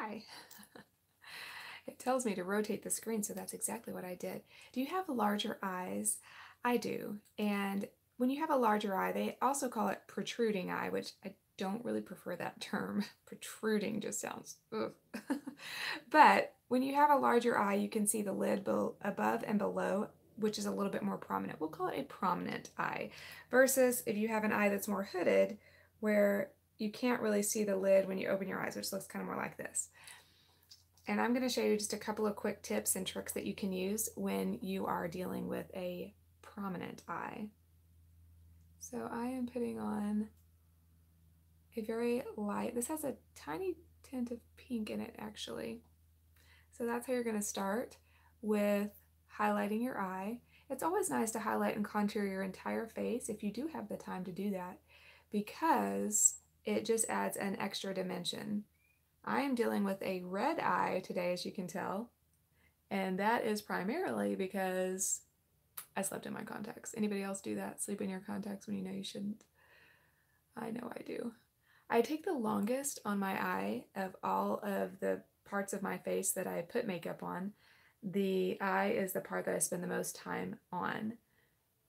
eye. It tells me to rotate the screen, so that's exactly what I did. Do you have larger eyes? I do. And when you have a larger eye, they also call it protruding eye, which I don't really prefer that term. Protruding just sounds ugh. But when you have a larger eye, you can see the lid above and below, which is a little bit more prominent. We'll call it a prominent eye. Versus if you have an eye that's more hooded, where you can't really see the lid when you open your eyes, which looks kind of more like this. And I'm going to show you just a couple of quick tips and tricks that you can use when you are dealing with a prominent eye. So I am putting on a very light, this has a tiny tint of pink in it actually. So that's how you're going to start with highlighting your eye. It's always nice to highlight and contour your entire face if you do have the time to do that, because it just adds an extra dimension. I am dealing with a red eye today, as you can tell, and that is primarily because I slept in my contacts. Anybody else do that? Sleep in your contacts when you know you shouldn't? I know I do. I take the longest on my eye of all of the parts of my face that I put makeup on. The eye is the part that I spend the most time on.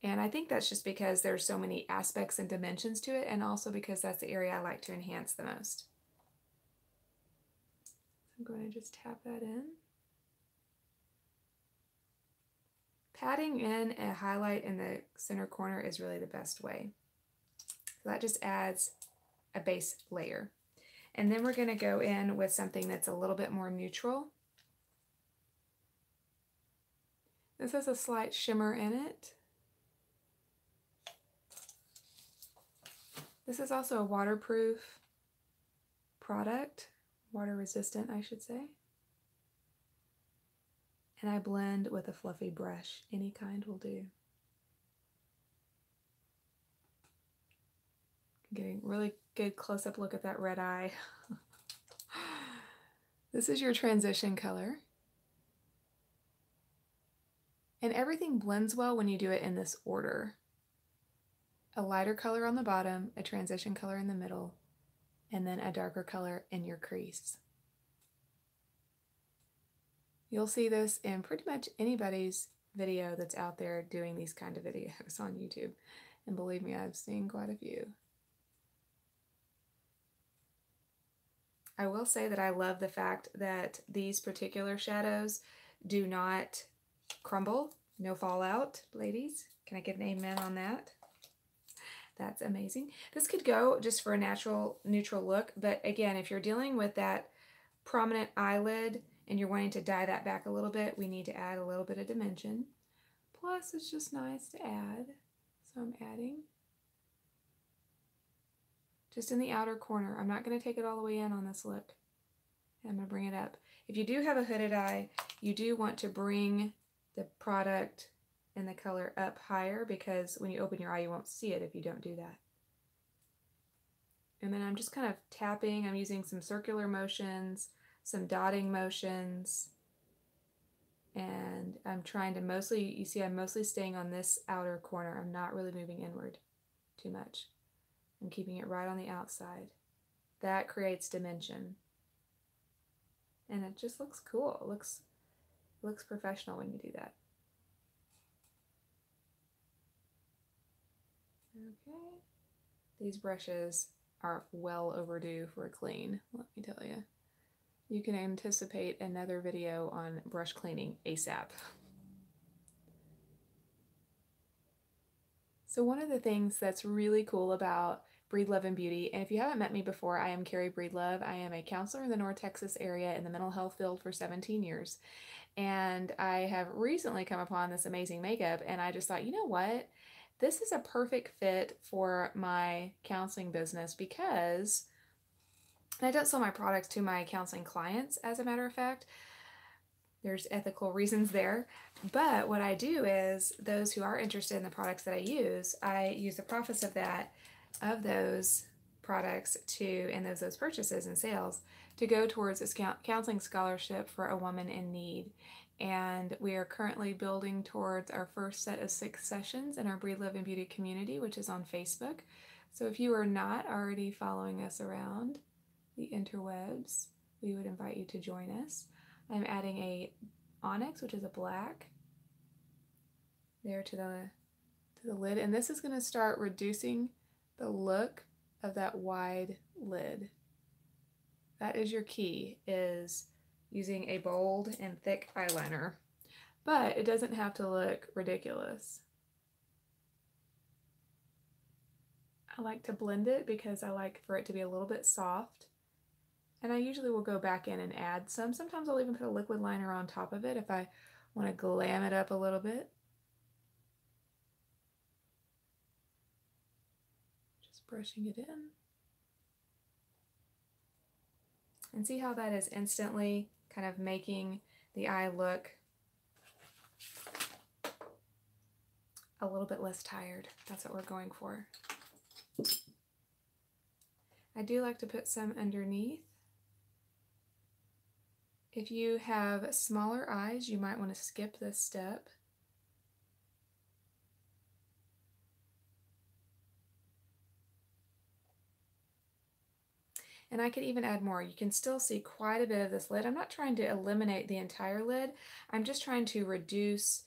And I think that's just because there's so many aspects and dimensions to it, and also because that's the area I like to enhance the most. I'm going to just tap that in. Patting in a highlight in the center corner is really the best way. So that just adds a base layer. And then we're going to go in with something that's a little bit more neutral. This has a slight shimmer in it. This is also a waterproof product, water resistant, I should say. And I blend with a fluffy brush. Any kind will do. Getting really good close-up look at that red eye. This is your transition color. And everything blends well when you do it in this order. A lighter color on the bottom, a transition color in the middle, and then a darker color in your crease. You'll see this in pretty much anybody's video that's out there doing these kind of videos on YouTube. And believe me, I've seen quite a few. I will say that I love the fact that these particular shadows do not crumble, no fallout, ladies. Can I get an amen on that? That's amazing. This could go just for a natural, neutral look, but again, if you're dealing with that prominent eyelid and you're wanting to dye that back a little bit, we need to add a little bit of dimension. Plus, it's just nice to add, so I'm adding. Just in the outer corner. I'm not going to take it all the way in on this look. I'm going to bring it up. If you do have a hooded eye, you do want to bring the product and the color up higher, because when you open your eye, you won't see it if you don't do that. And then I'm just kind of tapping. I'm using some circular motions, some dotting motions, and I'm trying to mostly, you see I'm mostly staying on this outer corner. I'm not really moving inward too much. I'm keeping it right on the outside. That creates dimension. And it just looks cool. It looks professional when you do that. Okay. These brushes are well overdue for a clean, let me tell you. You can anticipate another video on brush cleaning ASAP. So one of the things that's really cool about Breed Love and Beauty, and if you haven't met me before, I am Carrie Breedlove. I am a counselor in the North Texas area in the mental health field for 17 years. And I have recently come upon this amazing makeup, and I just thought, you know what? This is a perfect fit for my counseling business, because I don't sell my products to my counseling clients, as a matter of fact. There's ethical reasons there. But what I do is, those who are interested in the products that I use the profits of those products and those purchases and sales to go towards a counseling scholarship for a woman in need. And we are currently building towards our first set of 6 sessions in our Breed Love and Beauty community, which is on Facebook. So if you are not already following us around the interwebs, we would invite you to join us. I'm adding a onyx, which is a black, there to the lid, and this is going to start reducing the look of that wide lid. That is your key, is using a bold and thick eyeliner, but it doesn't have to look ridiculous. I like to blend it because I like for it to be a little bit soft, and I usually will go back in and add some. Sometimes I'll even put a liquid liner on top of it if I want to glam it up a little bit. Just brushing it in. And see how that is instantly kind of making the eye look a little bit less tired. That's what we're going for. I do like to put some underneath. If you have smaller eyes, you might want to skip this step. And I could even add more. You can still see quite a bit of this lid. I'm not trying to eliminate the entire lid. I'm just trying to reduce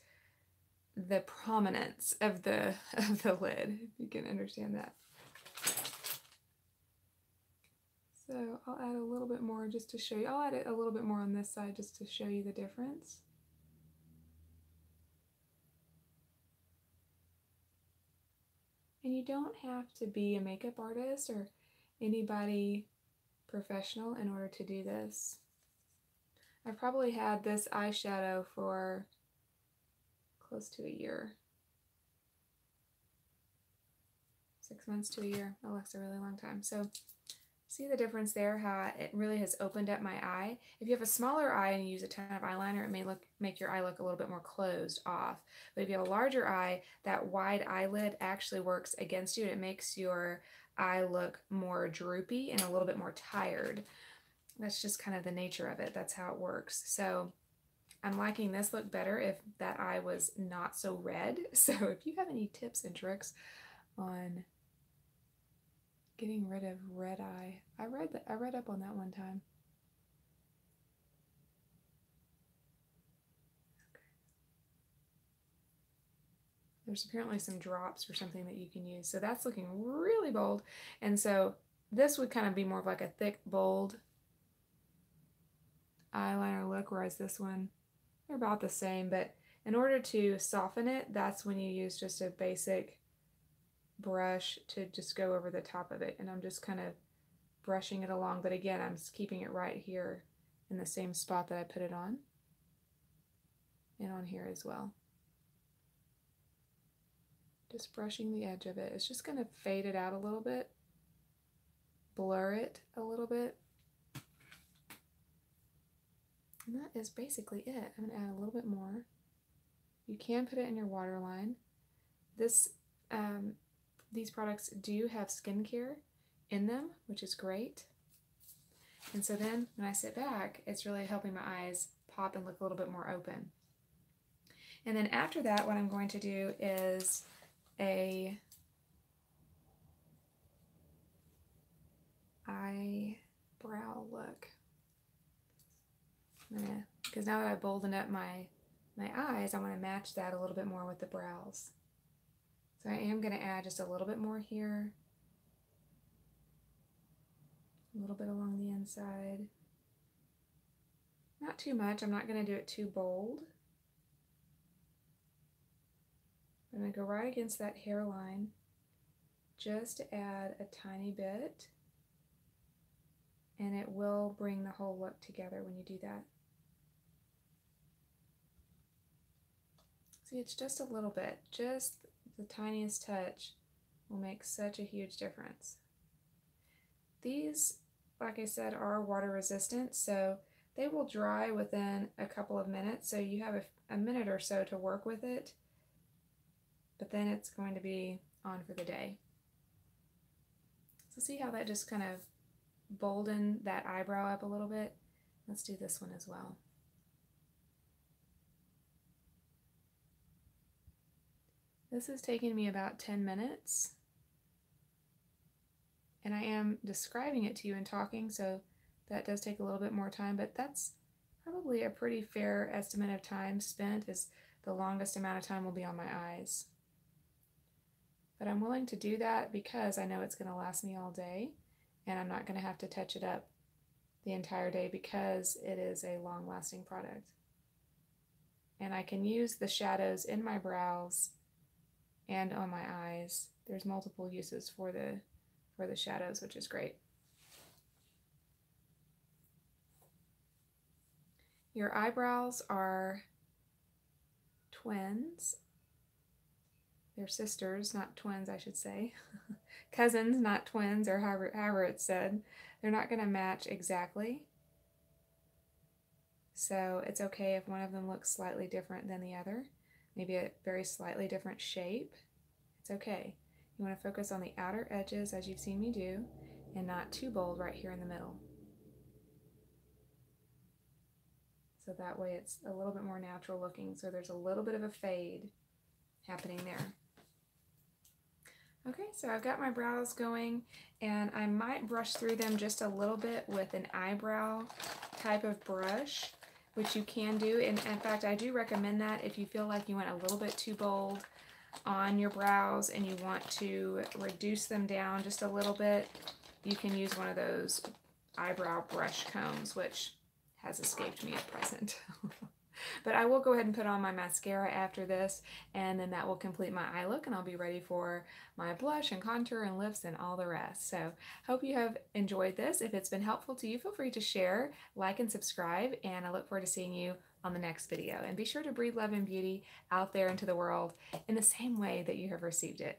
the prominence of the lid, if you can understand that. So I'll add a little bit more just to show you. I'll add it a little bit more on this side just to show you the difference. And you don't have to be a makeup artist or anybody professional in order to do this. I've probably had this eyeshadow for close to a year. 6 months to a year. That looks a really long time. So see the difference there, how it really has opened up my eye. If you have a smaller eye and you use a ton of eyeliner, it may make your eye look a little bit more closed off. But if you have a larger eye, that wide eyelid actually works against you. It makes your eye look more droopy and a little bit more tired. That's just kind of the nature of it. That's how it works. So I'm liking this look better if that eye was not so red. So if you have any tips and tricks on getting rid of red eye, I read up on that one time. Okay. There's apparently some drops or something that you can use. So that's looking really bold. And so this would kind of be more of like a thick, bold eyeliner look, whereas this one, they're about the same. But in order to soften it, that's when you use just a basic brush to just go over the top of it. And I'm just kind of brushing it along. But again, I'm just keeping it right here in the same spot that I put it on. And on here as well. Just brushing the edge of it. It's just going to fade it out a little bit. Blur it a little bit. And that is basically it. I'm going to add a little bit more. You can put it in your waterline. These products do have skincare in them, which is great. And so then when I sit back, it's really helping my eyes pop and look a little bit more open. And then after that, what I'm going to do is a eyebrow look. Because now that I've boldened up my eyes, I want to match that a little bit more with the brows. So I am going to add just a little bit more here, a little bit along the inside. Not too much. I'm not going to do it too bold. I'm going to go right against that hairline just to add a tiny bit, and it will bring the whole look together when you do that. See, it's just a little bit, just the tiniest touch will make such a huge difference. These, like I said, are water resistant, so they will dry within a couple of minutes, so you have a minute or so to work with it, but then it's going to be on for the day. So see how that just kind of boldened that eyebrow up a little bit? Let's do this one as well. This is taking me about 10 minutes, and I am describing it to you and talking, so that does take a little bit more time, but that's probably a pretty fair estimate of time spent, is the longest amount of time will be on my eyes. But I'm willing to do that because I know it's going to last me all day, and I'm not going to have to touch it up the entire day because it is a long-lasting product. And I can use the shadows in my brows and on my eyes. There's multiple uses for the shadows, which is great. Your eyebrows are twins. They're sisters, not twins, I should say. Cousins, not twins, or however it's said. They're not going to match exactly. So it's okay if one of them looks slightly different than the other. Maybe a very slightly different shape. It's okay. You want to focus on the outer edges, as you've seen me do, and not too bold right here in the middle. So that way it's a little bit more natural looking. So there's a little bit of a fade happening there. Okay, so I've got my brows going, and I might brush through them just a little bit with an eyebrow type of brush, which you can do. And in fact, I do recommend that if you feel like you went a little bit too bold on your brows and you want to reduce them down just a little bit, you can use one of those eyebrow brush combs, which has escaped me at present. But I will go ahead and put on my mascara after this, and then that will complete my eye look, and I'll be ready for my blush and contour and lips and all the rest. So hope you have enjoyed this. If it's been helpful to you, feel free to share, like, and subscribe, and I look forward to seeing you on the next video. And be sure to breathe love and beauty out there into the world in the same way that you have received it.